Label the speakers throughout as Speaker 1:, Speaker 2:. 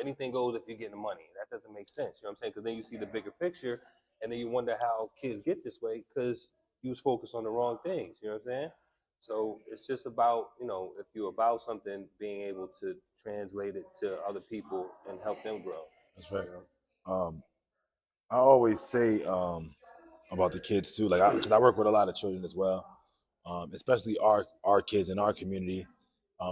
Speaker 1: anything goes if you're getting money. That doesn't make sense. You know what I'm saying? Because then you see the bigger picture, and then you wonder how kids get this way because you was focused on the wrong things. You know what I'm saying? So it's just about, if you're about something, being able to translate it to other people and help them grow.
Speaker 2: That's right. I always say about the kids too, like because I work with a lot of children as well, especially our kids in our community,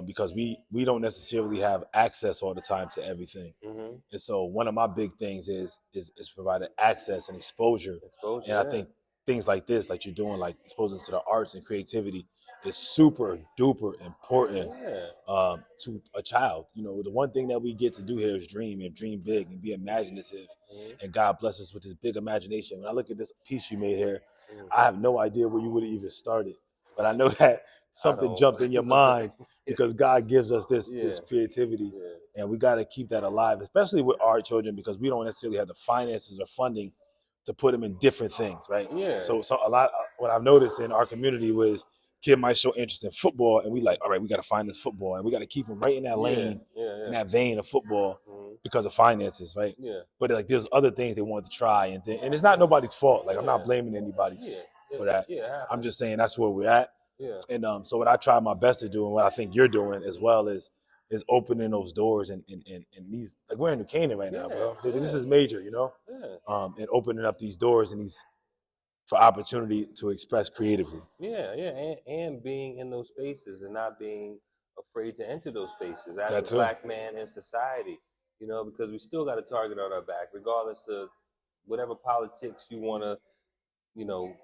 Speaker 2: because we don't necessarily have access all the time to everything, and so one of my big things is providing access and exposure,
Speaker 1: Exposure,
Speaker 2: and I think things like this, like you're doing, like exposing to the arts and creativity, is super duper important to a child. The one thing that we get to do here is dream and dream big and be imaginative. And God bless us with this big imagination. When I look at this piece you made here, I have no idea where you would have even started. But I know that something jumped in your mind because God gives us this creativity. And we got to keep that alive, especially with our children, because we don't necessarily have the finances or funding to put them in different things, right?
Speaker 1: Yeah.
Speaker 2: So a lot, what I've noticed in our community was kid might show interest in football, and we like, all right, we got to find this football, and we got to keep him right in that lane, in that vein of football, because of finances, right?
Speaker 1: Yeah.
Speaker 2: But like, there's other things they wanted to try, and it's not nobody's fault. Like, I'm not blaming anybody for that. I'm just saying that's where we're at.
Speaker 1: Yeah.
Speaker 2: And so what I try my best to do, and what I think you're doing as well, is opening those doors and these, like, we're in New Canaan right now, bro. This is major, and opening up these doors and these for opportunity to express creatively.
Speaker 1: And being in those spaces and not being afraid to enter those spaces as a black man in society, because we still got a target on our back, regardless of whatever politics you want to,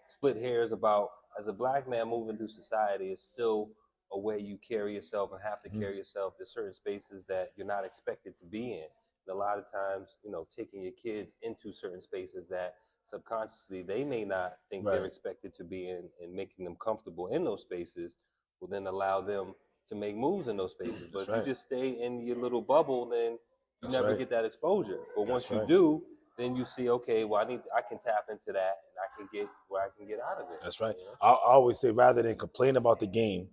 Speaker 1: split hairs about. As a black man moving through society, is still a way you carry yourself and have to carry yourself. There's certain spaces that you're not expected to be in. And a lot of times, taking your kids into certain spaces that subconsciously they may not think they're expected to be in, and making them comfortable in those spaces will then allow them to make moves in those spaces. But if you just stay in your little bubble, then you never get that exposure. But once you do, then you see, okay, well, I can tap into that, and I can get where I can get out of it.
Speaker 2: That's right. I always say, rather than complain about the game,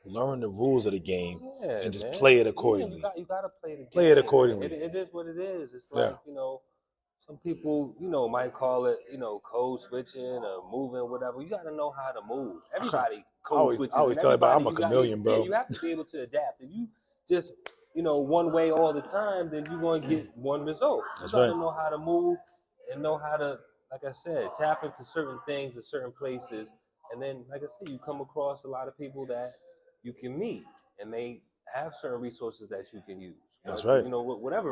Speaker 2: learn the rules of the game and just play it accordingly.
Speaker 1: You gotta play the game.
Speaker 2: Play it accordingly.
Speaker 1: It is what it is. It's like, some people, might call it, code switching or moving, whatever. You got to know how to move. Everybody code switches.
Speaker 2: I always tell everybody, I'm a chameleon, bro.
Speaker 1: Yeah, you have to be able to adapt. If you just, one way all the time, then you're going to get one result. You got to know how to move and know how to, like I said, tap into certain things in certain places. And then, like I said, you come across a lot of people that you can meet, and they have certain resources that you can use.
Speaker 2: That's right.
Speaker 1: Whatever